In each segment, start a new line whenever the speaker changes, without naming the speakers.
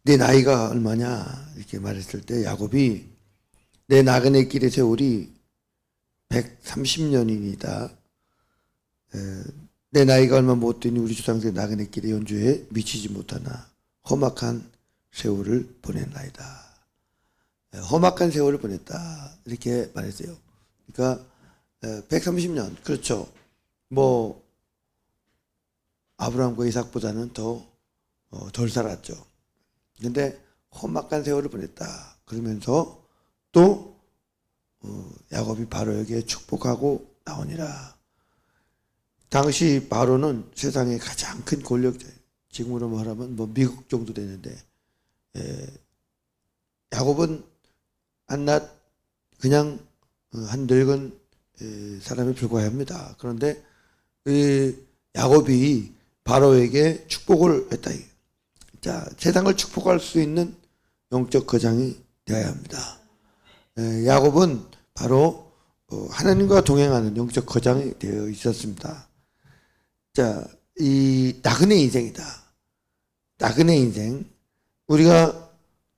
내 나이가 얼마냐 이렇게 말했을 때 야곱이 내 나그네 길의 세월이 130년이니다. 내 나이가 얼마 못 되니 우리 조상들의 나그네 길의 연주에 미치지 못하나 험악한 세월을 보냈나이다. 험악한 세월을 보냈다 이렇게 말했어요. 그러니까 130년 그렇죠. 뭐 아브라함과 이삭보다는 덜 살았죠. 근데 험악한 세월을 보냈다. 그러면서 또 야곱이 바로에게 축복하고 나오니라. 당시 바로는 세상의 가장 큰 권력자예요. 지금으로 말하면 뭐 미국 정도 되는데 야곱은 한낱 그냥 한 늙은 사람에 불과합니다. 그런데 야곱이 바로에게 축복을 했다. 자, 세상을 축복할 수 있는 영적 거장이 되어야 합니다. 야곱은 바로 하나님과 동행하는 영적 거장이 되어 있었습니다. 자, 이 나그네 인생이다. 나그네 인생. 우리가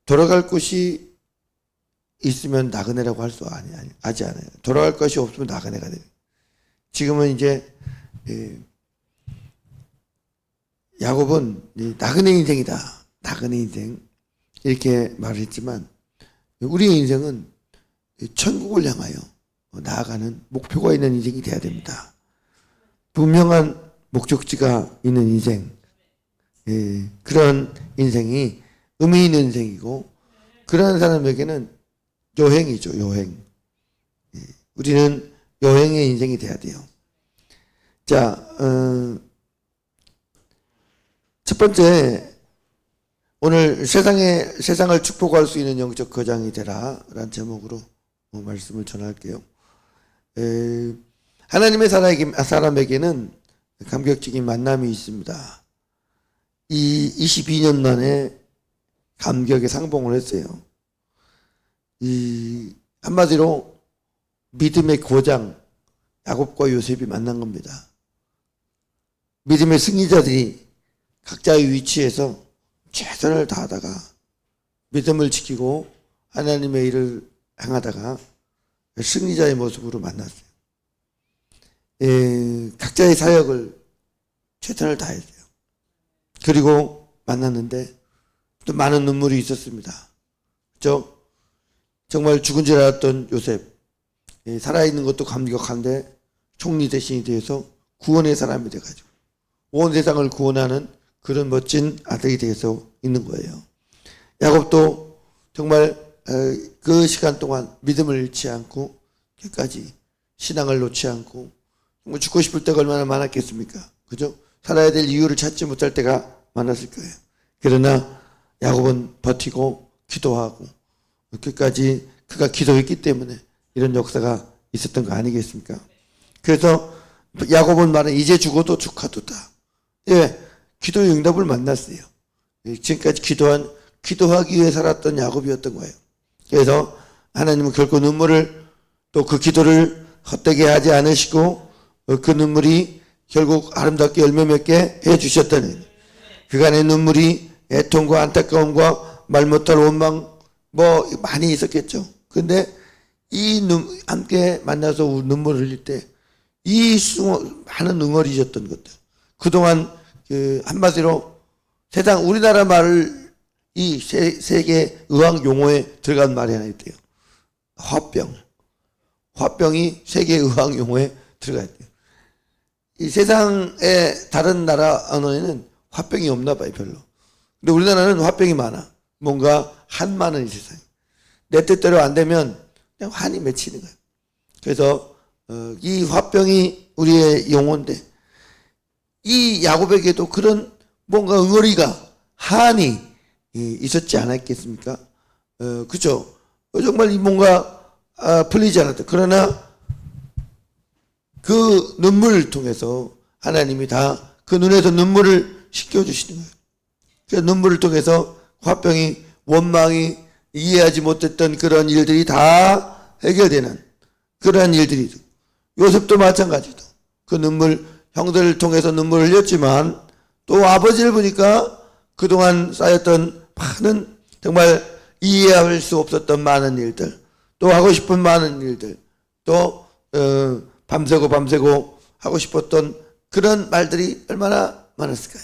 돌아갈 곳이 있으면 나그네라고 할 수 하지 않아요. 돌아갈 것이 없으면 나그네가 돼요. 지금은 이제 야곱은 나그네 인생이다. 나그네 인생 이렇게 말을 했지만 우리의 인생은 천국을 향하여 나아가는 목표가 있는 인생이 돼야 됩니다. 분명한 목적지가 있는 인생, 그런 인생이 의미 있는 인생이고 그런 사람에게는 여행이죠. 여행. 우리는 여행의 인생이 돼야 돼요. 자, 첫 번째, 오늘 세상을 축복할 수 있는 영적 거장이 되라 라는 제목으로 말씀을 전할게요. 하나님의 사람에게는 감격적인 만남이 있습니다. 이 22년 만에 감격의 상봉을 했어요. 이 한마디로 믿음의 고장 야곱과 요셉이 만난 겁니다. 믿음의 승리자들이 각자의 위치에서 최선을 다하다가 믿음을 지키고 하나님의 일을 행하다가 승리자의 모습으로 만났어요. 각자의 사역을 최선을 다했어요. 그리고 만났는데 또 많은 눈물이 있었습니다. 그렇죠? 정말 죽은 줄 알았던 요셉, 살아있는 것도 감격한데 총리 대신이 되어서 구원의 사람이 돼가지고 온 세상을 구원하는 그런 멋진 아들이 되어서 있는 거예요. 야곱도 정말 그 시간 동안 믿음을 잃지 않고 끝까지 신앙을 놓지 않고 정말 죽고 싶을 때가 얼마나 많았겠습니까? 그죠? 살아야 될 이유를 찾지 못할 때가 많았을 거예요. 그러나 야곱은 버티고 기도하고 끝까지 그가 기도했기 때문에 이런 역사가 있었던 거 아니겠습니까? 그래서 야곱은 말은 이제 죽어도 축하도다. 예, 기도의 응답을 만났어요. 지금까지 기도하기 위해 살았던 야곱이었던 거예요. 그래서 하나님은 결코 눈물을 또 그 기도를 헛되게 하지 않으시고 그 눈물이 결국 아름답게 열매 맺게 해주셨다는 그간의 눈물이 애통과 안타까움과 말 못할 원망 뭐 많이 있었겠죠. 근데 함께 만나서 눈물을 흘릴 때 이 많은 응어리셨던 것들 그동안 한마디로 세상 우리나라 말을 이 세계 의학 용어에 들어간 말이 하나 있대요. 화병이 세계 의학 용어에 들어가 있대요. 이 세상의 다른 나라 언어에는 화병이 없나 봐요, 별로. 근데 우리나라는 화병이 많아. 뭔가 한 많은 이 세상에. 내 뜻대로 안 되면 그냥 한이 맺히는 거예요. 그래서 이 화병이 우리의 용어인데 이 야곱에게도 그런 뭔가 응어리가 한이 있었지 않았겠습니까? 그죠? 정말 뭔가 풀리지 않았다. 그러나 그 눈물을 통해서 하나님이 다 그 눈에서 눈물을 씻겨주시는 거예요. 그 눈물을 통해서 화병이 원망이 이해하지 못했던 그런 일들이 다 해결되는 그러한 일들이 요셉도 마찬가지로 그 눈물 형들을 통해서 눈물을 흘렸지만 또 아버지를 보니까 그동안 쌓였던 많은 정말 이해할 수 없었던 많은 일들, 또 하고 싶은 많은 일들, 또 밤새고 하고 싶었던 그런 말들이 얼마나 많았을까요?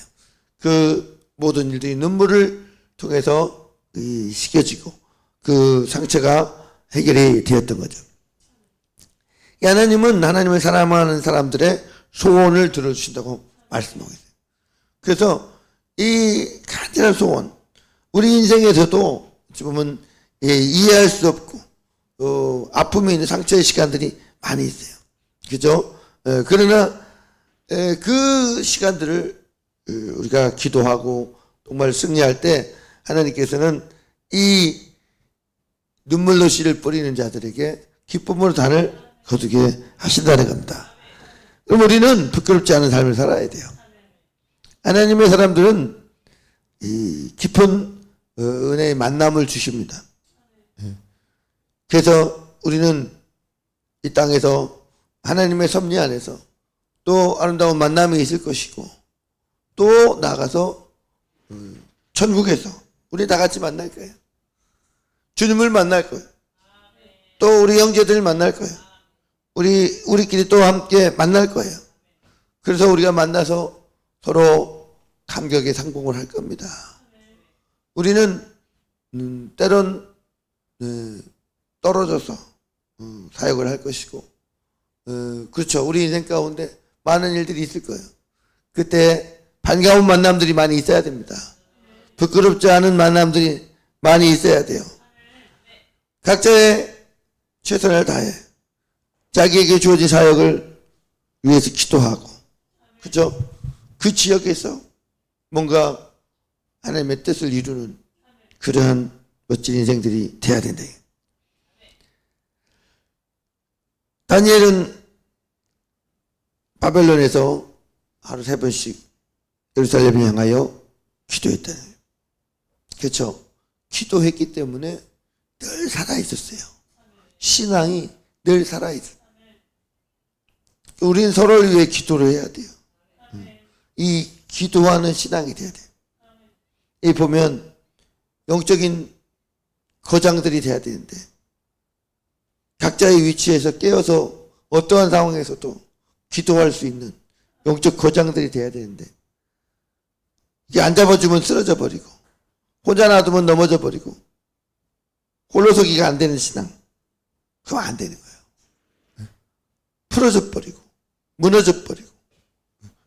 그 모든 일들이 눈물을 통해서 식혀지고 그 상처가 해결이 되었던 거죠. 하나님은 하나님을 사랑하는 사람들의 소원을 들어주신다고 말씀하고 있어요. 그래서 이 간절한 소원, 우리 인생에서도 보면 이해할 수 없고 아픔이 있는 상처의 시간들이 많이 있어요. 그죠? 그러나 그 시간들을 우리가 기도하고 정말 승리할 때 하나님께서는 이 눈물로 씨를 뿌리는 자들에게 기쁨으로 단을 거두게 하신다는 겁니다. 그럼 우리는 부끄럽지 않은 삶을 살아야 돼요. 하나님의 사람들은 이 깊은 은혜의 만남을 주십니다. 그래서 우리는 이 땅에서 하나님의 섭리 안에서 또 아름다운 만남이 있을 것이고 또 나가서 천국에서 우리 다 같이 만날 거예요. 주님을 만날 거예요. 또 우리 형제들을 만날 거예요. 우리끼리 또 함께 만날 거예요. 그래서 우리가 만나서 서로 감격의 상봉을 할 겁니다. 우리는 때론 떨어져서 사역을 할 것이고 그렇죠. 우리 인생 가운데 많은 일들이 있을 거예요. 그때 반가운 만남들이 많이 있어야 됩니다. 부끄럽지 않은 만남들이 많이 있어야 돼요. 각자의 최선을 다해 자기에게 주어진 사역을 위해서 기도하고, 그죠? 그 지역에서 뭔가 하나님의 뜻을 이루는 그러한 멋진 인생들이 돼야 된다. 다니엘은 바벨론에서 하루 3번씩 예루살렘을 향하여 기도했다는 거예요. 그렇죠? 기도했기 때문에 늘 살아있었어요. 신앙이 늘 살아있어요. 우리는 서로를 위해 기도를 해야 돼요. 이 기도하는 신앙이 돼야 돼요. 이 보면 영적인 거장들이 돼야 되는데 각자의 위치에서 깨어서 어떠한 상황에서도 기도할 수 있는 영적 거장들이 돼야 되는데 이게 안 잡아주면 쓰러져 버리고 혼자 놔두면 넘어져 버리고 홀로서기가 안 되는 신앙, 그럼 안 되는 거예요. 풀어져 버리고 무너져 버리고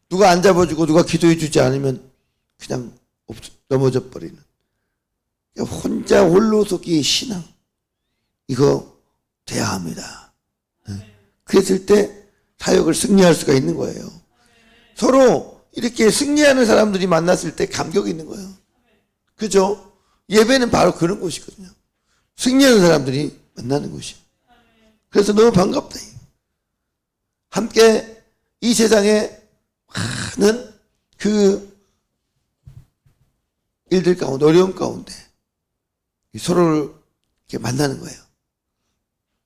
누가 안 잡아주고 누가 기도해 주지 않으면 그냥 넘어져 버리는 혼자 홀로서기의 신앙, 이거 돼야 합니다. 그랬을 때 사역을 승리할 수가 있는 거예요. 서로 이렇게 승리하는 사람들이 만났을 때 감격이 있는 거예요. 그죠? 예배는 바로 그런 곳이거든요. 승리하는 사람들이 만나는 곳이에요. 그래서 너무 반갑다. 함께 이 세상에 많은 그 일들 가운데, 어려움 가운데 서로를 이렇게 만나는 거예요.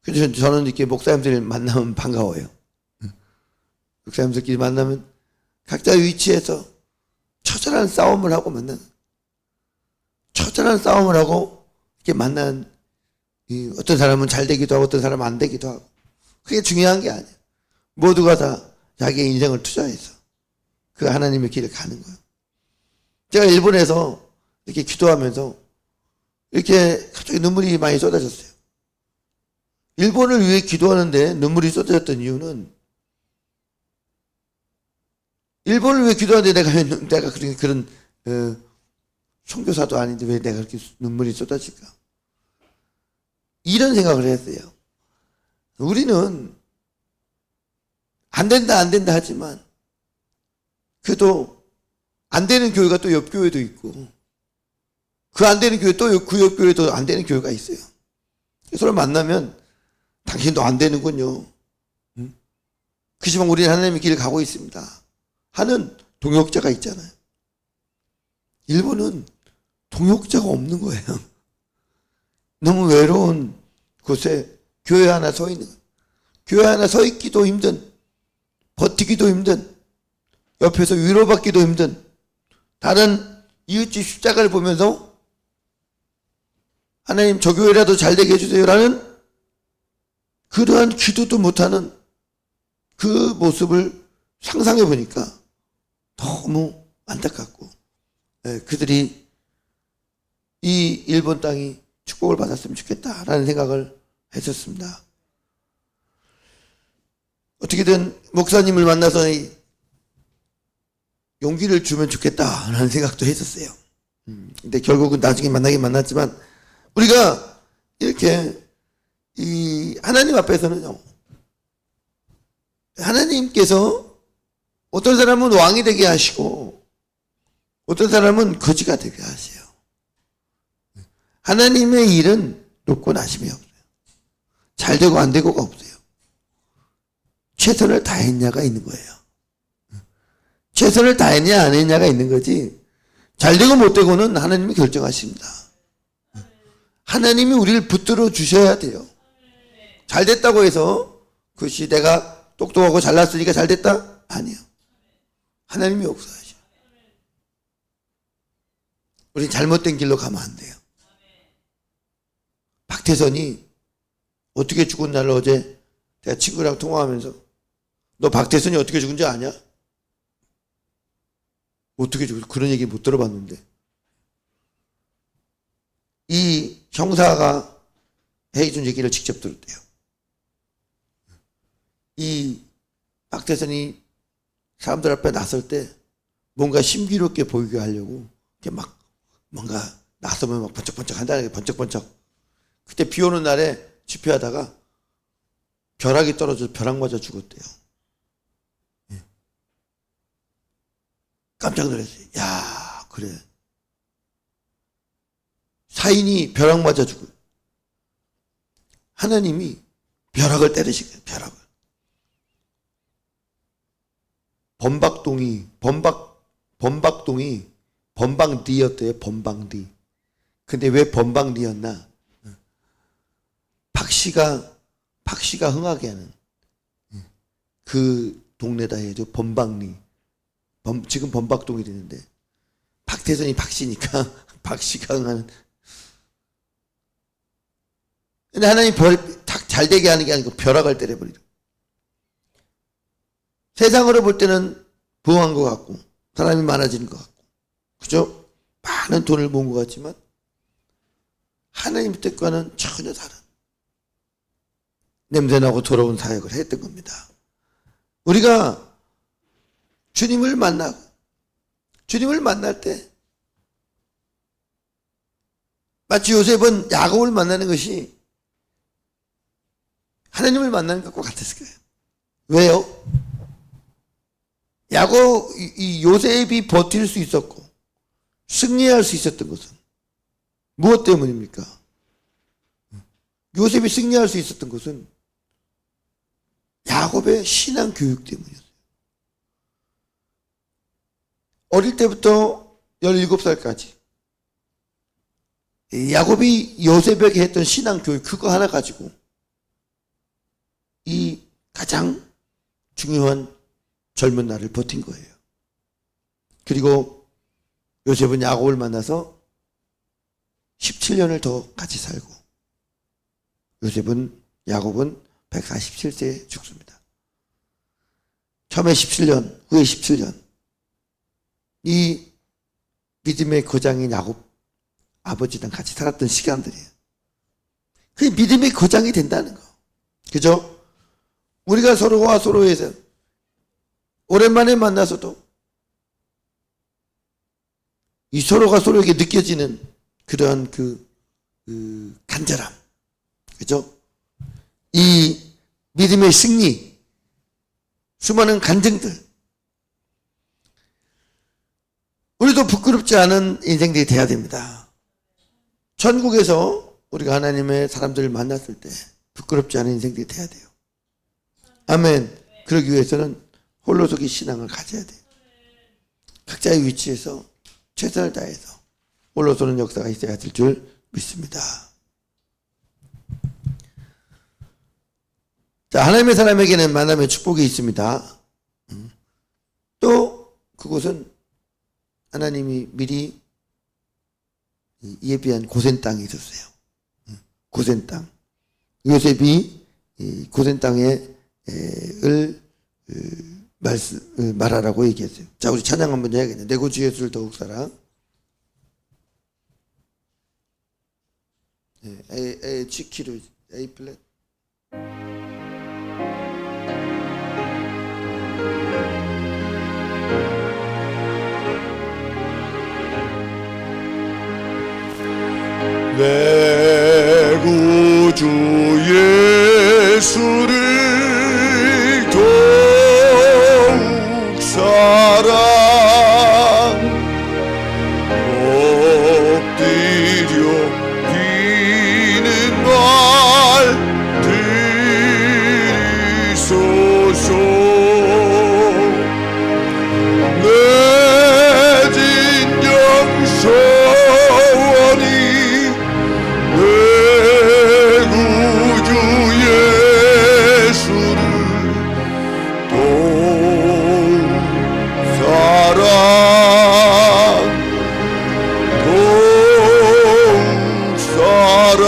그래서 저는 이렇게 목사님들 만나면 반가워요. 목사님들끼리 만나면 각자 위치에서 처절한 싸움을 하고 만나는, 처절한 싸움을 하고 이렇게 만난, 어떤 사람은 잘 되기도 하고 어떤 사람은 안 되기도 하고, 그게 중요한 게 아니에요. 모두가 다 자기의 인생을 투자해서 그 하나님의 길을 가는 거예요. 제가 일본에서 이렇게 기도하면서 이렇게 갑자기 눈물이 많이 쏟아졌어요. 일본을 위해 기도하는데 눈물이 쏟아졌던 이유는 일본을 위해 기도하는데 내가 그런 선교사도 아닌데 왜 내가 그렇게 눈물이 쏟아질까? 이런 생각을 했어요. 우리는 안 된다 하지만 그래도 안 되는 교회가 또 옆 교회도 있고 그 안 되는 교회 또 그 옆 교회도 안 되는 교회가 있어요. 서로 만나면 당신도 안 되는군요. 그지만 우리는 하나님의 길을 가고 있습니다 하는 동역자가 있잖아요. 일본은 동역자가 없는 거예요. 너무 외로운 곳에 교회 하나 서 있는 거예요. 교회 하나 서 있기도 힘든, 버티기도 힘든, 옆에서 위로받기도 힘든, 다른 이웃집 십자가를 보면서 하나님 저 교회라도 잘 되게 해주세요라는 그러한 기도도 못하는 그 모습을 상상해 보니까 너무 안타깝고, 그들이 이 일본 땅이 축복을 받았으면 좋겠다라는 생각을 했었습니다. 어떻게든 목사님을 만나서 용기를 주면 좋겠다라는 생각도 했었어요. 근데 결국은 나중에 만나긴 만났지만, 우리가 이렇게 이 하나님 앞에서는요, 하나님께서 어떤 사람은 왕이 되게 하시고 어떤 사람은 거지가 되게 하세요. 하나님의 일은 높고 낮음이 없어요. 잘 되고 안 되고가 없어요. 최선을 다했냐가 있는 거예요. 최선을 다했냐 안 했냐가 있는 거지, 잘 되고 못 되고는 하나님이 결정하십니다. 하나님이 우리를 붙들어 주셔야 돼요. 잘 됐다고 해서 그것이 내가 똑똑하고 잘났으니까 잘 됐다? 아니요. 하나님이 역사하셔. 우리 잘못된 길로 가면 안 돼요. 박태선이 어떻게 죽은 날을 어제 내가 친구랑 통화하면서, 너 박태선이 어떻게 죽은지 아냐? 어떻게 죽었어? 그런 얘기 못 들어봤는데. 이 형사가 해준 얘기를 직접 들었대요. 이 박태선이 사람들 앞에 나설 때 뭔가 신비롭게 보이게 하려고 이렇게 막 뭔가 나서면 막 번쩍번쩍 한다는 게, 번쩍번쩍. 그때 비 오는 날에 집회하다가 벼락이 떨어져서 벼락 맞아 죽었대요. 깜짝 놀랐어요. 야, 그래. 사인이 벼락 맞아 죽어. 하나님이 벼락을 때리시거든요. 벼락을. 범박동이 범방디였대요. 범방디. 근데 왜 범방디였나? 박씨가 흥하게 하는 그 동네다 해야죠. 범방리. 지금 범박동이 되는데, 박태선이 박씨니까 박씨가 흥하는. 근데 하나님 잘 되게 하는 게 아니고 벼락을 때려버리려. 세상으로 볼 때는 부흥한 것 같고 사람이 많아지는 것 같고, 그죠? 많은 돈을 모은 것 같지만 하나님 뜻과는 전혀 다른 냄새나고 더러운 사역을 했던 겁니다. 우리가 주님을 만날 때 마치 요셉은 야곱을 만나는 것이 하나님을 만나는 것과 같았을 거예요. 왜요? 이 요셉이 버틸 수 있었고 승리할 수 있었던 것은 무엇 때문입니까? 요셉이 승리할 수 있었던 것은 야곱의 신앙 교육 때문이었어요. 어릴 때부터 17살까지 야곱이 요셉에게 했던 신앙 교육, 그거 하나 가지고 이 가장 중요한 젊은 날을 버틴 거예요. 그리고 요셉은 야곱을 만나서 17년을 더 같이 살고, 야곱은 147세에 죽습니다. 처음에 17년, 후에 17년. 이 믿음의 거장인 야곱 아버지랑 같이 살았던 시간들이에요. 그게 믿음의 거장이 된다는 거. 그죠? 우리가 서로와 서로에서 오랜만에 만나서도 이 서로가 서로에게 느껴지는 그러한 그 간절함. 그죠? 이 믿음의 승리, 수많은 간증들. 우리도 부끄럽지 않은 인생들이 돼야 됩니다. 천국에서 우리가 하나님의 사람들을 만났을 때 부끄럽지 않은 인생들이 돼야 돼요. 아멘. 그러기 위해서는 홀로서기 신앙을 가져야 돼요. 각자의 위치에서 최선을 다해서 홀로서는 역사가 있어야 될 줄 믿습니다. 자, 하나님의 사람에게는 만남의 축복이 있습니다. 또 그곳은 하나님이 미리 예비한 고센 땅이 있었어요. 고센 땅. 요셉이 이 고센 땅을 말하라고 얘기했어요. 자, 우리 찬양 한번 해야겠네. 내고 주 예수를 더욱 사랑. A 치키로 A 플랫.
내 구주 예수를 더욱 사랑 엎드려 비는 말 들으소서. 내 진정 소원이 내 구주 예수를 더욱 사랑 더욱 사랑.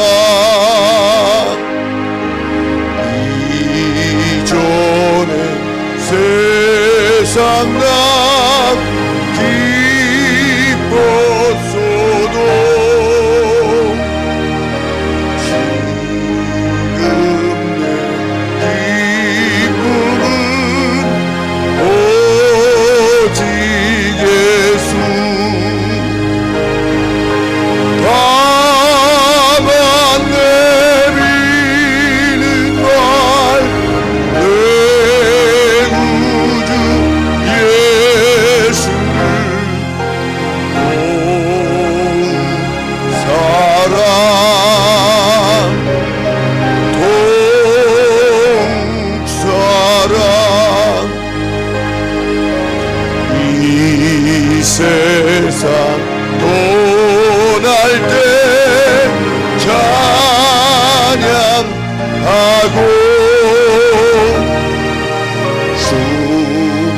이전에 세상 난 기뻤어도 지금 내 기쁨은 오직 예수. 다만 내리는 말 내 구주 예수를 더욱 사랑 더욱 사랑. 이 세상 떠날 때 찬양하고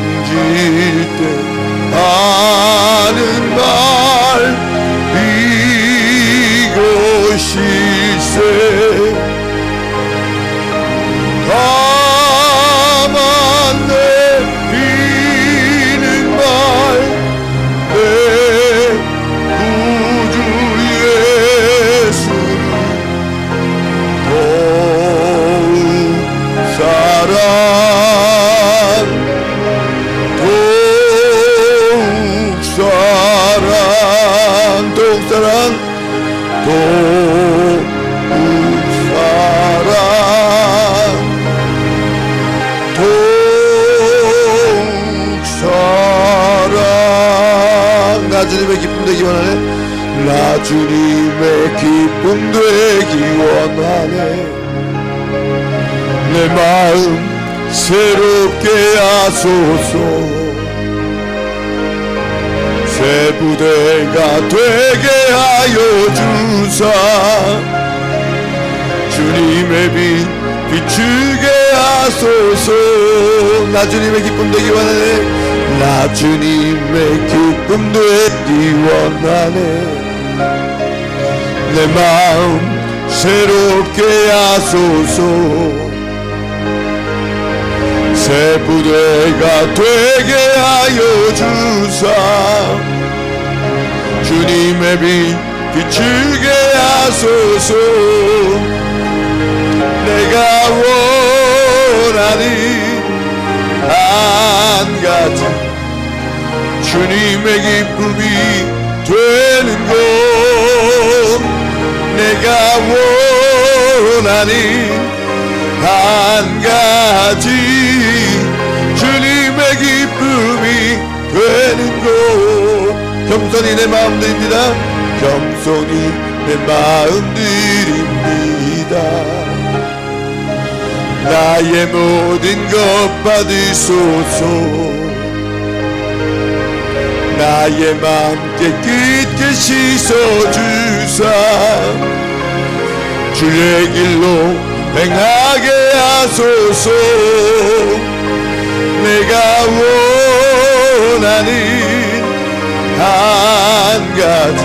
숨길 때 하는 말 이것일세. 다만 내리는 말 내 구주 예수를 더욱 사랑 더욱 사랑 더욱 사랑 더욱 사랑 더욱 사랑. 나 주님의 기쁨 되기 원하네. 나 주님의 기쁨 되기 원하네. 내 마음 새롭게 하소서. 새 부대가 되게 하여 주사 주님의 빛 비추게 하소서. 나 주님의 기쁨 되기 원하네. 나 주님의 기쁨 되기 원하네. 내 마음 새롭게 하소서. 새 부대가 되게 하여 주사 주님의 빛 비추게 하소서. 내가 원하는 한 가지 주님의 기쁨이 되는 것. 내가 원하는 한 가지 주님의 기쁨이 되는 것. 겸손히 내 마음 드립니다. 겸손히 내 마음 드립니다. 나의 모든 것 받으소서. 나의 마음 깨끗이 씻어주사 주의 길로 행하게 하소서. 내가 원하는 한 가지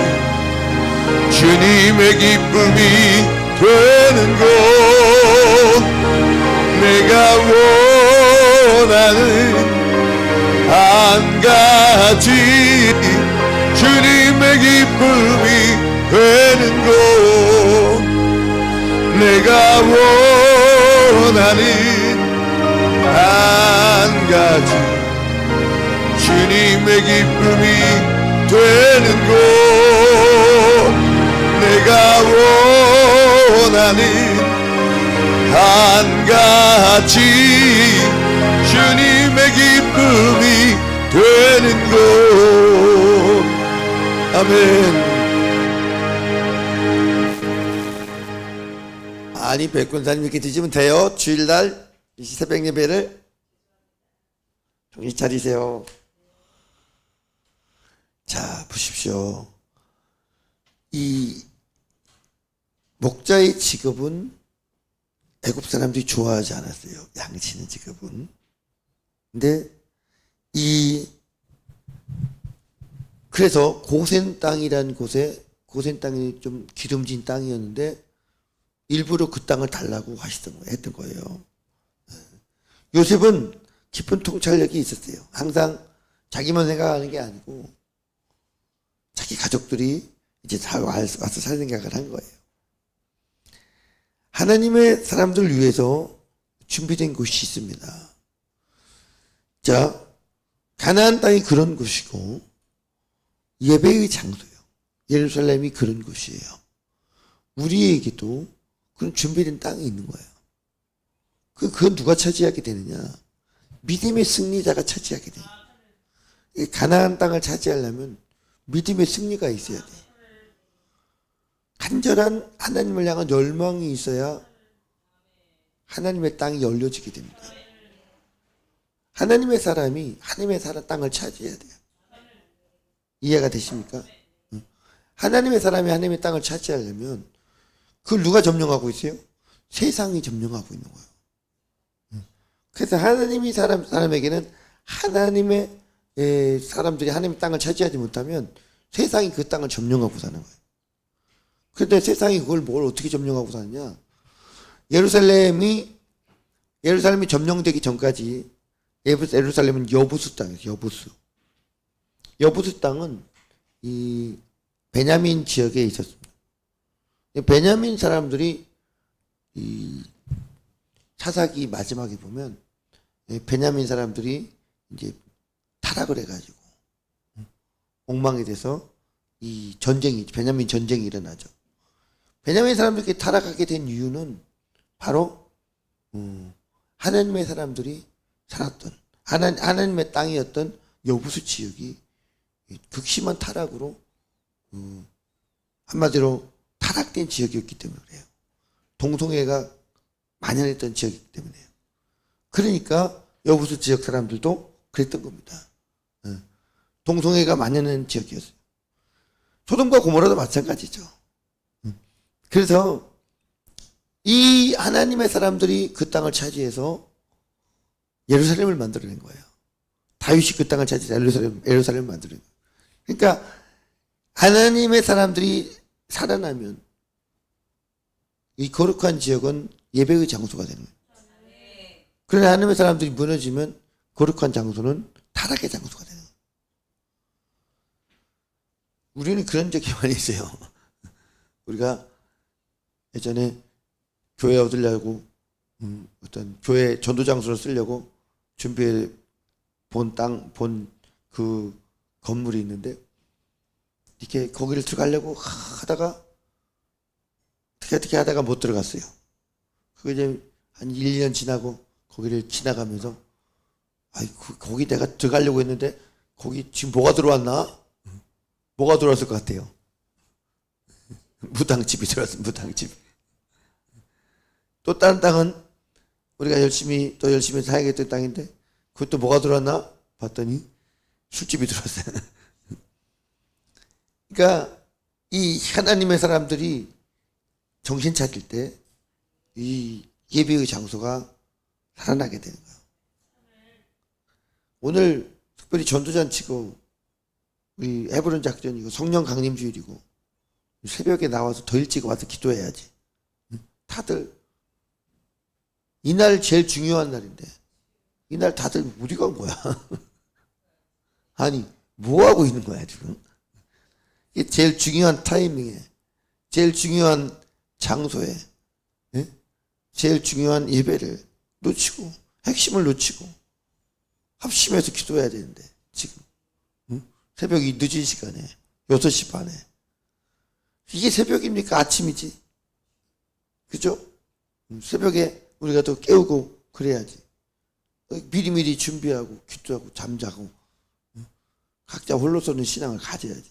주님의 기쁨이 되는 곳 내가 원하는 한 가지 주님의 기쁨이 되는 곳 내가 원하는 한 가지 주님의 기쁨이 되는 곳 내가 원하는 한 가지 주님의 기쁨이 되는 곳 아멘.
아니 백권사님 이렇게 드시면 돼요. 주일날 이 새벽 예배를 정신 차리세요. 자 보십시오. 이 목자의 직업은 애굽 사람들이 좋아하지 않았어요. 양치는 직업은. 근데 그래서 고센 땅이라는 곳에 고센 땅이 좀 기름진 땅이었는데 일부러 그 땅을 달라고 했던 거예요. 요셉은 깊은 통찰력이 있었어요. 항상 자기만 생각하는 게 아니고 자기 가족들이 이제 다 와서 살 생각을 한 거예요. 하나님의 사람들을 위해서 준비된 곳이 있습니다. 자, 가나안 땅이 그런 곳이고 예배의 장소예요. 예루살렘이 그런 곳이에요. 우리에게도 그런 준비된 땅이 있는 거예요. 그건 누가 차지하게 되느냐? 믿음의 승리자가 차지하게 돼요. 가나안 땅을 차지하려면 믿음의 승리가 있어야 돼요. 간절한 하나님을 향한 열망이 있어야 하나님의 땅이 열려지게 됩니다. 하나님의 사람이 하나님의 땅을 차지해야 돼요. 이해가 되십니까? 하나님의 사람이 하나님의 땅을 차지하려면 그걸 누가 점령하고 있어요? 세상이 점령하고 있는 거예요. 그래서 하나님이 사람에게는 하나님의 사람들이 하나님의 땅을 차지하지 못하면 세상이 그 땅을 점령하고 사는 거예요. 그런데 세상이 그걸 뭘 어떻게 점령하고 사느냐? 예루살렘이 점령되기 전까지 예루살렘은 여부수 땅이에요. 여부수 땅은 이 베냐민 지역에 있었습니다. 베냐민 사람들이 이 사사기 마지막에 보면 베냐민 사람들이 이제 타락을 해가지고 엉망이 돼서 이 베냐민 전쟁이 일어나죠. 베냐민 사람들이 타락하게 된 이유는 바로 하나님의 사람들이 살았던 하나님의 땅이었던 여부수 지역이 극심한 타락으로 한마디로 타락된 지역이었기 때문에 그래요. 동성애가 만연했던 지역이기 때문에요. 그러니까 여부수 지역 사람들도 그랬던 겁니다. 동성애가 만연한 지역이었어요. 소돔과 고모라도 마찬가지죠. 그래서 이 하나님의 사람들이 그 땅을 차지해서 예루살렘을 만들어낸 거예요. 다윗이 그 땅을 차지해서 예루살렘을 만들어낸 거예요. 그러니까 하나님의 사람들이 살아나면 이 거룩한 지역은 예배의 장소가 되는 거예요. 그러나 하나님의 사람들이 무너지면 거룩한 장소는 타락의 장소가 되는 거예요. 우리는 그런 적이 많이 있어요. 우리가 예전에 교회 얻으려고 어떤 교회 전도 장소를 쓰려고 준비해 본 그 건물이 있는데 이렇게 거기를 들어가려고 하다가 어떻게 하다가 못 들어갔어요. 그게 이제 한 1년 지나고 거기를 지나가면서 거기 내가 들어가려고 했는데 거기 지금 뭐가 들어왔나? 뭐가 들어왔을 것 같아요? 무당집이 들어왔어요. 무당집. 또 다른 땅은 우리가 열심히 사야겠던 땅인데 그것도 뭐가 들어왔나? 봤더니 술집이 들어왔어요. 그러니까 이 하나님의 사람들이 정신 차릴 때 이 예배의 장소가 살아나게 되는 거예요. 오늘 특별히 전도잔치고 우리 헤브론 작전이고 성령 강림 주일이고 새벽에 나와서 더 일찍 와서 기도해야지. 다들 이날 제일 중요한 날인데 이날 다들 어디 간 거야? 아니 뭐 하고 있는 거야 지금? 이게 제일 중요한 타이밍에, 제일 중요한 장소에, 예? 제일 중요한 예배를 놓치고 핵심을 놓치고 합심해서 기도해야 되는데 지금 새벽 이 늦은 시간에 6시 반에 이게 새벽입니까? 아침이지? 그죠? 새벽에 우리가 또 깨우고 그래야지. 미리미리 준비하고 기도하고 잠자고 각자 홀로 쏘는 신앙을 가져야지.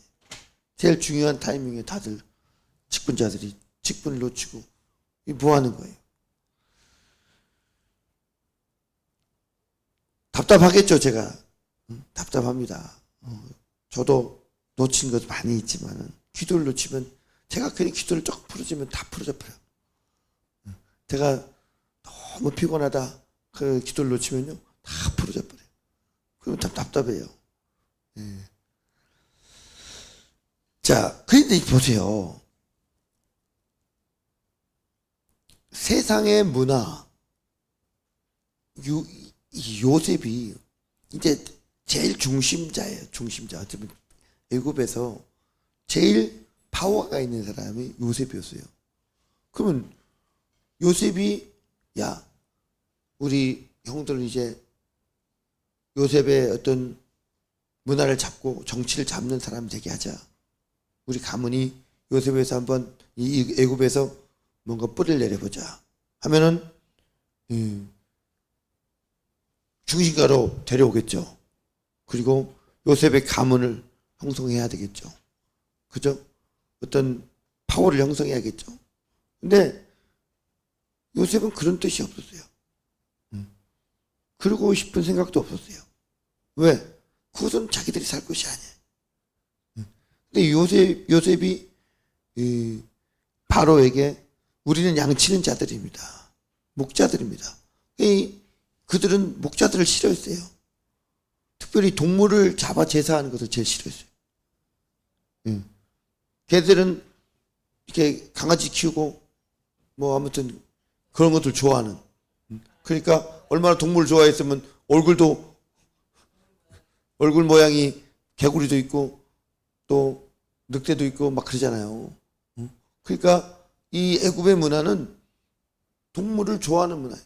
제일 중요한 타이밍에 다들 직분자들이 직분을 놓치고 뭐 하는 거예요? 답답하겠죠, 제가. 답답합니다. 저도 놓친 것 많이 있지만 기도를 놓치면 제가 괜히 기도를 조금 풀어주면 다 풀어져 버려요. 제가 너무 피곤하다 그 기도를 놓치면요 다 풀어져 버려요. 그러면 참 답답해요. 예. 자, 그런데 보세요. 세상의 문화, 요셉이 이제 제일 중심자예요. 중심자. 어쩌면 애굽에서 제일 파워가 있는 사람이 요셉이었어요. 그러면 요셉이 야 우리 형들은 이제 요셉의 어떤 문화를 잡고 정치를 잡는 사람 되게 하자. 우리 가문이 요셉에서 한번 이 애굽에서 뭔가 뿌리를 내려보자 하면은 중심가로 데려오겠죠. 그리고 요셉의 가문을 형성해야 되겠죠. 그죠? 어떤 파워를 형성해야겠죠. 근데 요셉은 그런 뜻이 없었어요. 그러고 싶은 생각도 없었어요. 왜? 그것은 자기들이 살 곳이 아니에요. 근데 요셉이 바로에게 우리는 양치는 자들입니다. 목자들입니다. 그들은 목자들을 싫어했어요. 특별히 동물을 잡아 제사하는 것을 제일 싫어했어요. 걔들은 이렇게 강아지 키우고 뭐 아무튼 그런 것들 좋아하는. 그러니까 얼마나 동물을 좋아했으면 얼굴 모양이 개구리도 있고 또 늑대도 있고 막 그러잖아요. 그러니까 이 애굽의 문화는 동물을 좋아하는 문화예요.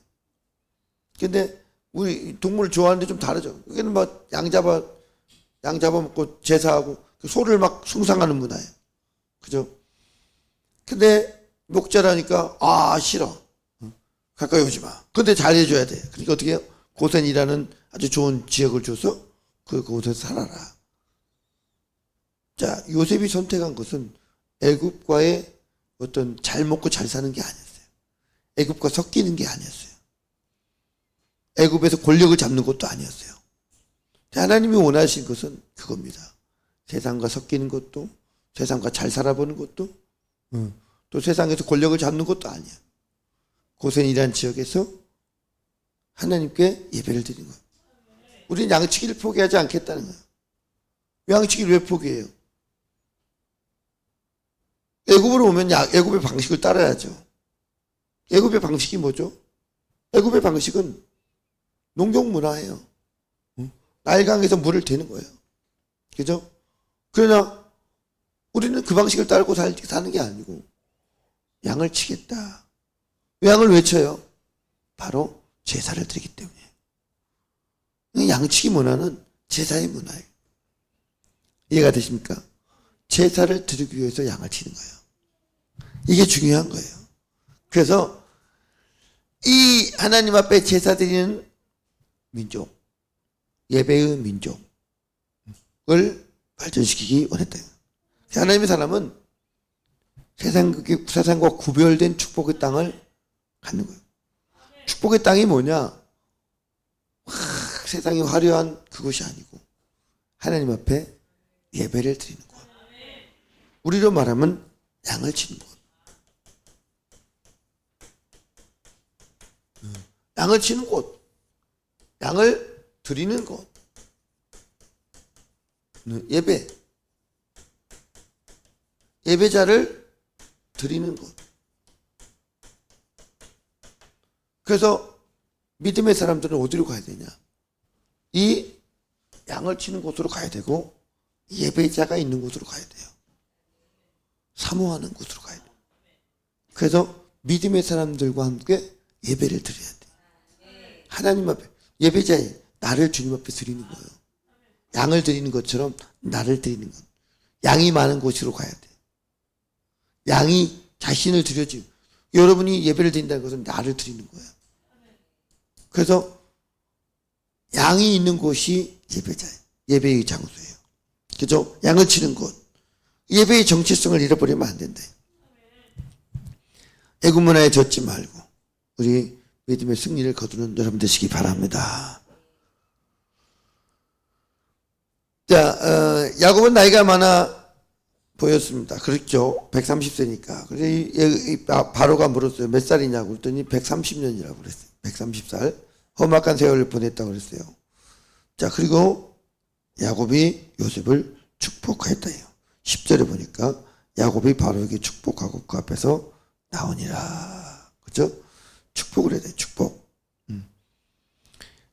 근데 우리 동물을 좋아하는데 좀 다르죠. 여기는 막 양 잡아 먹고 제사하고 소를 막 숭상하는 문화예요. 그죠? 근데 목자라니까 싫어. 가까이 오지 마. 근데 잘해줘야 돼. 그러니까 어떻게 해요? 고센이라는 아주 좋은 지역을 줘서 그곳에서 살아라. 자, 요셉이 선택한 것은 애굽과의 어떤 잘 먹고 잘 사는 게 아니었어요. 애굽과 섞이는 게 아니었어요. 애굽에서 권력을 잡는 것도 아니었어요. 하나님이 원하신 것은 그겁니다. 세상과 섞이는 것도, 세상과 잘 살아보는 것도, 또 세상에서 권력을 잡는 것도 아니야. 고센이라는 지역에서 하나님께 예배를 드리는 거예요. 우리는 양치기를 포기하지 않겠다는 거예요. 양치기를 왜 포기해요? 애굽으로 오면 애굽의 방식을 따라야죠. 애굽의 방식이 뭐죠? 애굽의 방식은 농경 문화예요. 나일강에서 물을 대는 거예요. 그죠? 그러나 우리는 그 방식을 따르고 사는 게 아니고 양을 치겠다. 왜 양을 왜 쳐요? 바로 제사를 드리기 때문에. 양치기 문화는 제사의 문화예요. 이해가 되십니까? 제사를 드리기 위해서 양을 치는 거예요. 이게 중요한 거예요. 그래서 이 하나님 앞에 제사 드리는 민족, 예배의 민족을 발전시키기 원했다. 하나님의 사람은 세상과 구별된 축복의 땅을 갖는 거예요. 축복의 땅이 뭐냐? 세상이 화려한 그것이 아니고 하나님 앞에 예배를 드리는 것. 우리로 말하면 양을 치는 것. 양을 치는 곳, 양을 드리는 곳, 예배, 예배자를 드리는 곳. 그래서 믿음의 사람들은 어디로 가야 되냐? 이 양을 치는 곳으로 가야 되고 예배자가 있는 곳으로 가야 돼요. 사모하는 곳으로 가야 돼요. 그래서 믿음의 사람들과 함께 예배를 드려야 돼요. 하나님 앞에 예배자에 나를 주님 앞에 드리는 거예요. 양을 드리는 것처럼 나를 드리는 것. 양이 많은 곳으로 가야 돼요. 양이 자신을 드려지. 여러분이 예배를 드린다는 것은 나를 드리는 거예요. 그래서 양이 있는 곳이 예배자예요. 예배의 장소예요. 그죠? 양을 치는 곳. 예배의 정체성을 잃어버리면 안 된다. 애국 문화에 젖지 말고 우리 믿음의 승리를 거두는 여러분 되시기 바랍니다. 자, 야곱은 나이가 많아 보였습니다. 그렇죠. 130세니까. 그래서 바로가 물었어요. 몇 살이냐고 그랬더니 130년이라고 그랬어요. 130살. 험악한 세월을 보냈다고 그랬어요. 자, 그리고 야곱이 요셉을 축복했다요. 10절에 보니까 야곱이 바로에게 축복하고 그 앞에서 나오니라. 그죠? 축복을 해야 돼. 축복.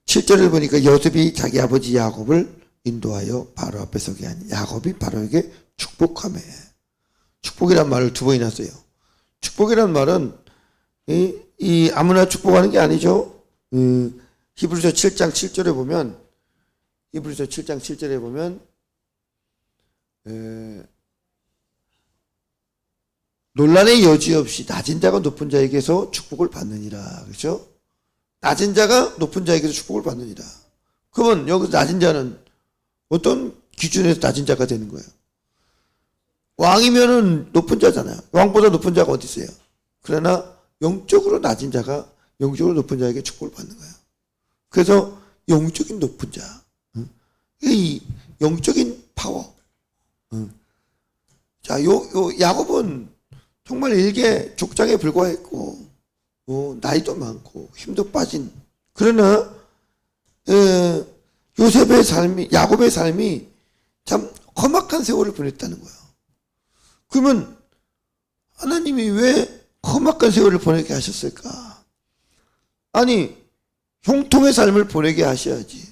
7절을 보니까 요셉이 자기 아버지 야곱을 인도하여 바로 앞에 서게 하니 야곱이 바로에게 축복하며. 축복이란 말을 두 번이나 써요. 축복이란 말은 이 아무나 축복하는 게 아니죠. 히브리서 7장 7절에 보면 논란의 여지 없이 낮은 자가 높은 자에게서 축복을 받느니라. 그렇죠? 낮은 자가 높은 자에게서 축복을 받느니라. 그러면 여기서 낮은 자는 어떤 기준에서 낮은 자가 되는 거예요? 왕이면은 높은 자잖아요. 왕보다 높은 자가 어디 있어요? 그러나 영적으로 낮은 자가 영적으로 높은 자에게 축복을 받는 거예요. 그래서 영적인 높은 자, 이 영적인 파워. 자, 요 야곱은 정말 일개 족장에 불과했고, 나이도 많고 힘도 빠진. 그러나 요셉의 삶이, 야곱의 삶이 참 험악한 세월을 보냈다는 거예요. 그러면 하나님이 왜 험악한 세월을 보내게 하셨을까? 아니, 형통의 삶을 보내게 하셔야지.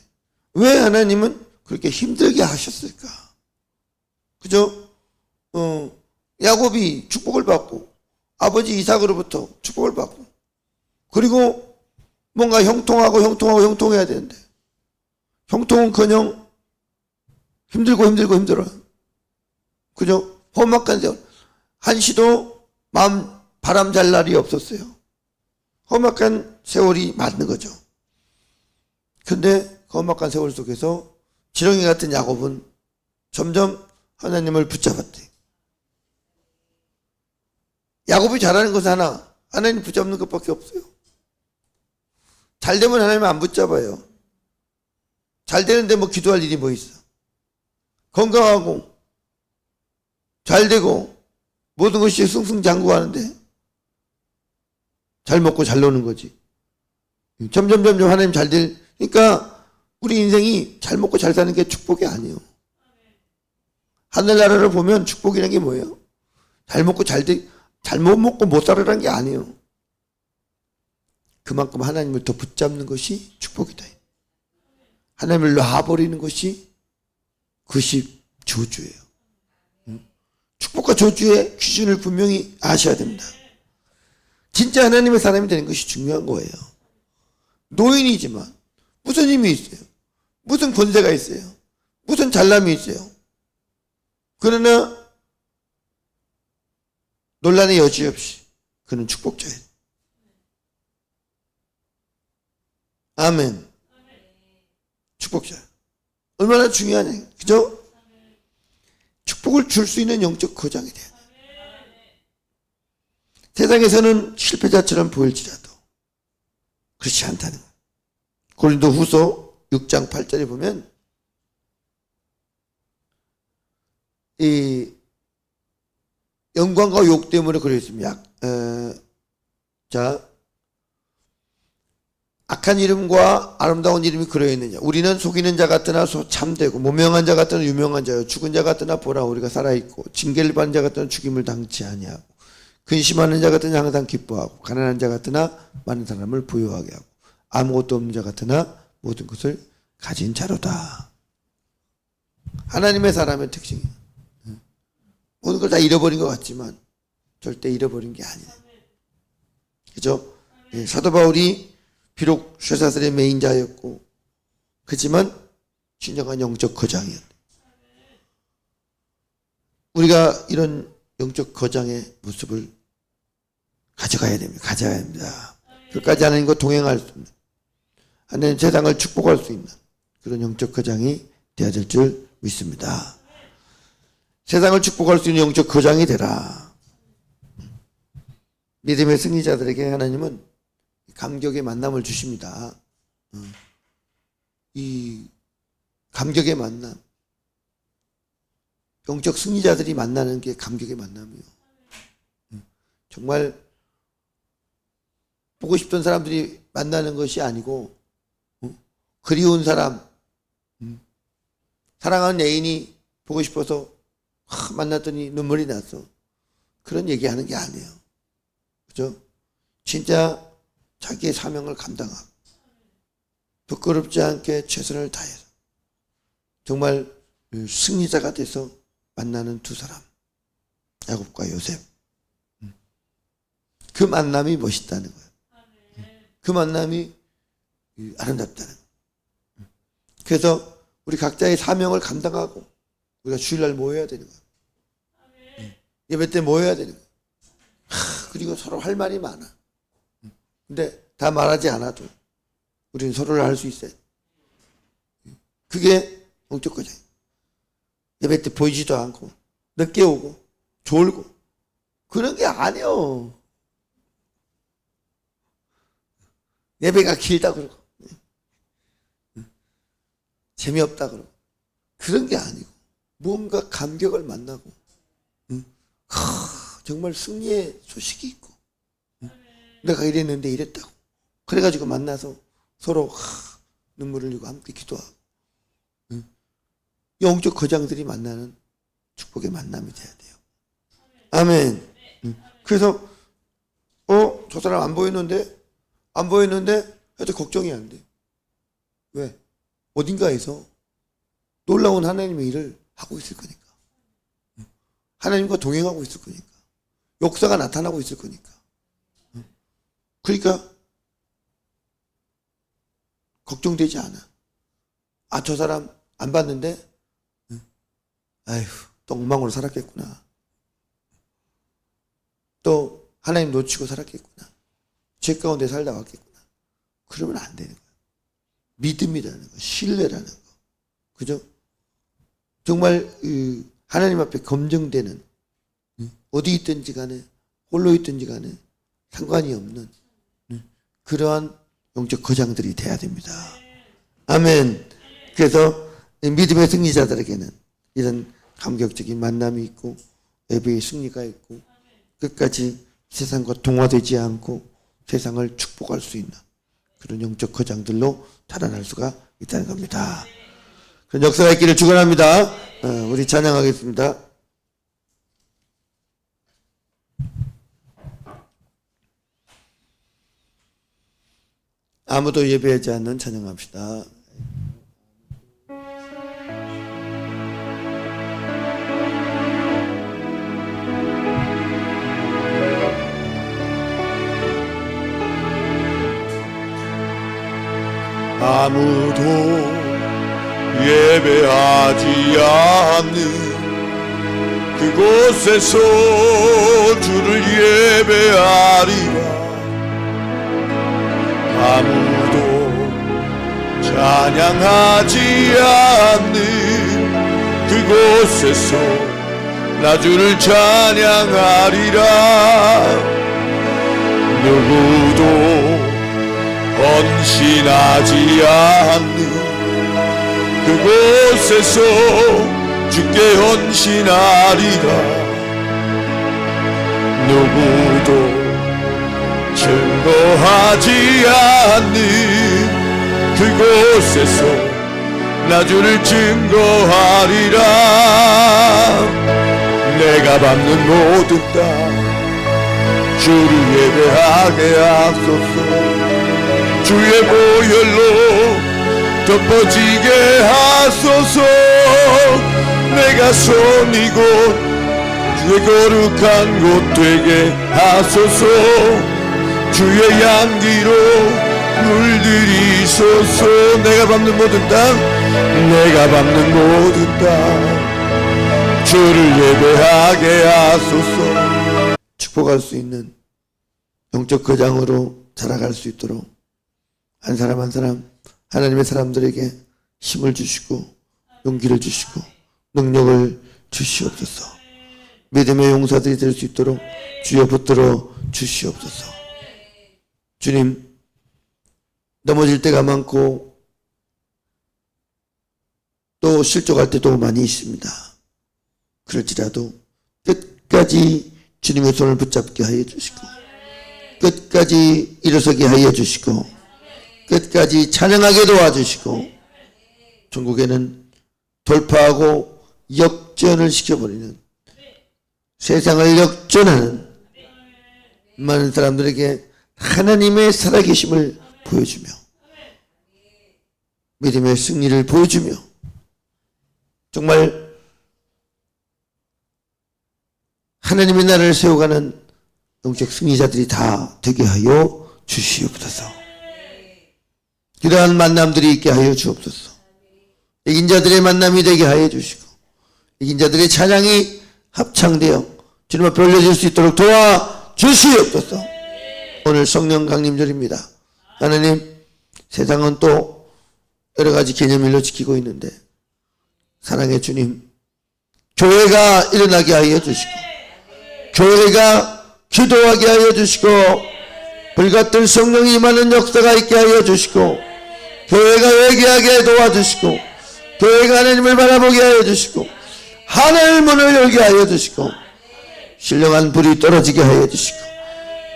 왜 하나님은 그렇게 힘들게 하셨을까? 그죠? 야곱이 축복을 받고 아버지 이삭으로부터 축복을 받고 그리고 뭔가 형통해야 되는데 형통은커녕 힘들어요. 그죠? 험악한 세월. 한시도 바람 잘 날이 없었어요. 험악한 세월이 맞는 거죠. 근데 험악한 세월 속에서 지렁이 같은 야곱은 점점 하나님을 붙잡았대. 야곱이 잘하는 것은 하나, 하나님 붙잡는 것밖에 없어요. 잘 되면 하나님 안 붙잡아요. 잘 되는데 뭐 기도할 일이 뭐 있어. 건강하고 잘 되고 모든 것이 승승장구하는데 잘 먹고 잘 노는 거지. 점점 하나님 잘 그러니까 우리 인생이 잘 먹고 잘 사는 게 축복이 아니에요. 하늘나라를 보면 축복이라는 게 뭐예요? 잘못 먹고 못 살아라는 게 아니에요. 그만큼 하나님을 더 붙잡는 것이 축복이다. 하나님을 놔버리는 것이 그것이 저주예요. 축복과 저주의 기준을 분명히 아셔야 됩니다. 진짜 하나님의 사람이 되는 것이 중요한 거예요. 노인이지만 무슨 힘이 있어요? 무슨 권세가 있어요? 무슨 잘남이 있어요? 그러나 논란의 여지 없이 그는 축복자예요. 아멘. 축복자. 얼마나 중요하냐. 그죠? 축복을 줄 수 있는 영적 거장이 돼야 돼. 세상에서는 실패자처럼 보일지라도 그렇지 않다는 거예요. 고린도 후서 6장 8절에 보면 이 영광과 욕 때문에 그려 있습니다. 자, 악한 이름과 아름다운 이름이 그려 있느냐. 우리는 속이는 자 같으나 참되고 무명한 자 같으나 유명한 자요 죽은 자 같으나 보라 우리가 살아있고 징계를 받는 자 같으나 죽임을 당치 아니하고 근심하는 자 같으나 항상 기뻐하고 가난한 자 같으나 많은 사람을 부유하게 하고 아무것도 없는 자 같으나 모든 것을 가진 자로다. 하나님의 사람의 특징이에요. 모든 걸 다 잃어버린 것 같지만 절대 잃어버린 게 아니에요. 그죠? 예, 사도 바울이 비록 쇠사슬의 매인자였고 그렇지만 진정한 영적 거장이었다. 우리가 이런 영적 거장의 모습을 가져가야 됩니다. 가져야 합니다. 끝까지 하나님과 동행할 수 있는, 하나님 세상을 축복할 수 있는 그런 영적 거장이 되어야 될 줄 믿습니다. 세상을 축복할 수 있는 영적 거장이 되라. 믿음의 승리자들에게 하나님은 감격의 만남을 주십니다. 이 감격의 만남, 영적 승리자들이 만나는 게 감격의 만남이에요. 정말 보고 싶던 사람들이 만나는 것이 아니고 그리운 사람, 사랑하는 애인이 보고 싶어서 만났더니 눈물이 났어. 그런 얘기하는 게 아니에요. 그죠? 진짜 자기의 사명을 감당하고 부끄럽지 않게 최선을 다해서 정말 승리자가 돼서 만나는 두 사람, 야곱과 요셉. 그 만남이 멋있다는 거예요. 그 만남이 아름답다는 거예요. 그래서 우리 각자의 사명을 감당하고 우리가 주일날 모여야 되는 거예요. 예배 때 모여야 되는 거예요. 그리고 서로 할 말이 많아. 근데 다 말하지 않아도 우리는 서로를 할 수 있어요. 그게 영적 거장이에요. 예배 때 보이지도 않고 늦게 오고 졸고 그런 게 아니에요. 예배가 길다 그러고 재미없다 그러고 그런 게 아니고 뭔가 감격을 만나고 정말 승리의 소식이 있고 내가 이랬는데 이랬다고 그래가지고 만나서 서로 눈물을 흘리고 함께 기도하고 영적 거장들이 만나는 축복의 만남이 돼야 돼요. 아멘. 그래서 저 사람 안 보이는데 해도 걱정이 안 돼. 왜? 어딘가에서 놀라운 하나님의 일을 하고 있을 거니까. 하나님과 동행하고 있을 거니까. 역사가 나타나고 있을 거니까. 그러니까 걱정되지 않아. 저 사람 안 봤는데 아휴 또 엉망으로 살았겠구나. 또 하나님 놓치고 살았겠구나. 죄 가운데 살다 왔겠구나. 그러면 안 되는 거야. 믿음이라는 거, 신뢰라는 거. 그죠? 정말 하나님 앞에 검증되는, 어디 있든지 간에 홀로 있든지 간에 상관이 없는 그러한 영적 거장들이 돼야 됩니다. 아멘. 그래서 믿음의 승리자들에게는 이런 감격적인 만남이 있고 예배의 승리가 있고 끝까지 세상과 동화되지 않고 세상을 축복할 수 있는 그런 영적 거장들로 자라날 수가 있다는 겁니다. 그런 역사가 있기를 축원합니다. 우리 찬양하겠습니다. 아무도 예배하지 않는 찬양합시다.
아무도 예배하지 않는 그곳에서 주를 예배하리라. 아무도 찬양하지 않는 그곳에서 나 주를 찬양하리라. 누구도 헌신하지 않는 그곳에서 주께 헌신하리라. 누구도 증거하지 않는 그곳에서 나 주를 증거하리라. 내가 밟는 모든 땅 주를 예배하게 하소서. 주의 보혈로 덮어지게 하소서. 내가 손이고 주의 거룩한 곳 되게 하소서. 주의 향기로 물들이소서. 내가 밟는 모든 땅, 내가 밟는 모든 땅, 주를 예배하게 하소서.
축복할 수 있는 영적 거장으로 자라갈 수 있도록 한 사람 한 사람 하나님의 사람들에게 힘을 주시고 용기를 주시고 능력을 주시옵소서. 믿음의 용사들이 될 수 있도록 주여 붙들어 주시옵소서. 주님, 넘어질 때가 많고 또 실족할 때도 많이 있습니다. 그럴지라도 끝까지 주님의 손을 붙잡게 하여 주시고 끝까지 일어서게 하여 주시고 끝까지 찬양하게 도와주시고 전국에는 돌파하고 역전을 시켜버리는, 세상을 역전하는 많은 사람들에게 하나님의 살아계심을 보여주며 믿음의 승리를 보여주며 정말 하나님의 나라를 세워가는 영적 승리자들이 다 되게 하여 주시옵소서. 이러한 만남들이 있게 하여 주옵소서. 이긴 자들의 만남이 되게 하여 주시고 이긴 자들의 찬양이 합창되어 주님 앞에 올려질 수 있도록 도와주시옵소서. 오늘 성령 강림절입니다. 하나님, 세상은 또 여러 가지 개념일로 지키고 있는데 사랑의 주님, 교회가 일어나게 하여 주시고 교회가 기도하게 하여 주시고 불같은 성령이 임하는 역사가 있게 하여 주시고 교회가 회개하게 도와주시고 교회가 하나님을 바라보게 하여 주시고 하늘 문을 열게 하여 주시고 신령한 불이 떨어지게 하여 주시고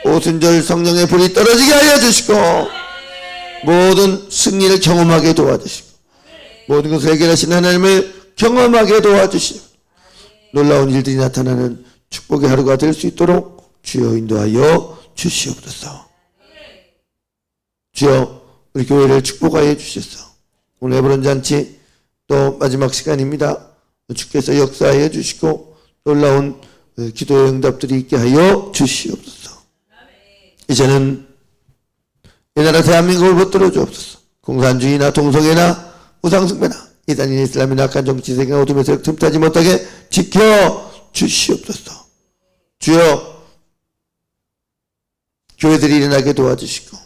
오순절 성령의 불이 떨어지게 하여 주시고 모든 승리를 경험하게 도와주시고 모든 것을 해결하신 하나님을 경험하게 도와주시고 놀라운 일들이 나타나는 축복의 하루가 될 수 있도록 주여 인도하여 주시옵소서. 주여 우리 교회를 축복하여 주셔서 오늘 에브론 잔치 또 마지막 시간입니다. 주께서 역사하여 주시고 놀라운 기도의 응답들이 있게 하여 주시옵소서. 이제는 이 나라 대한민국을 붙들어 주옵소서. 공산주의나 동성애나 우상숭배나 이단이나 이슬람이나 악한 정치 세계가 어둠의 세력 틈타지 못하게 지켜 주시옵소서. 주여 교회들이 일어나게 도와주시고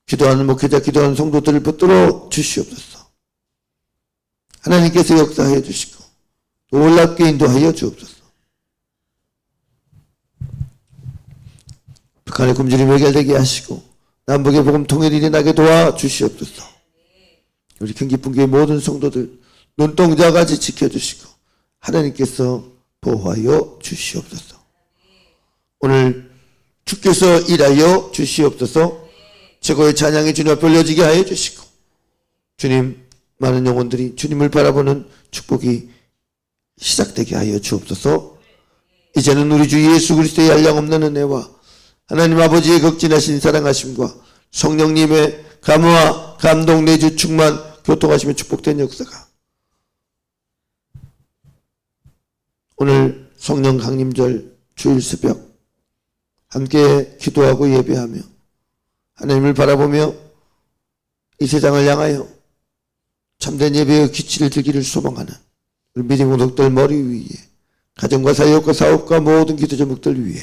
기도하는 목회자, 기도하는 성도들을 붙들어 주시옵소서. 하나님께서 역사하여 주시고 놀랍게 인도하여 주옵소서. 북한의 굶주림 해결되게 하시고 남북의 복음 통일이 일어나게 도와주시옵소서. 우리 경기분교의 모든 성도들 눈동자같이 지켜주시고 하나님께서 보호하여 주시옵소서. 오늘 주께서 일하여 주시옵소서. 최고의 찬양이 주님 앞에 올려지게 하여 주시고 주님, 많은 영혼들이 주님을 바라보는 축복이 시작되게 하여 주옵소서. 이제는 우리 주 예수 그리스도의 한량없는 은혜와 하나님 아버지의 극진하신 사랑하심과 성령님의 감화, 감동, 내주, 충만, 교통하심의 축복된 역사가 오늘 성령 강림절 주일 새벽 함께 기도하고 예배하며 하나님을 바라보며 이 세상을 향하여 참된 예배의 기치를 들기를 소망하는 우리 믿음 공동들 머리 위에 가정과 사역과 사업과 모든 기도 제목들 위에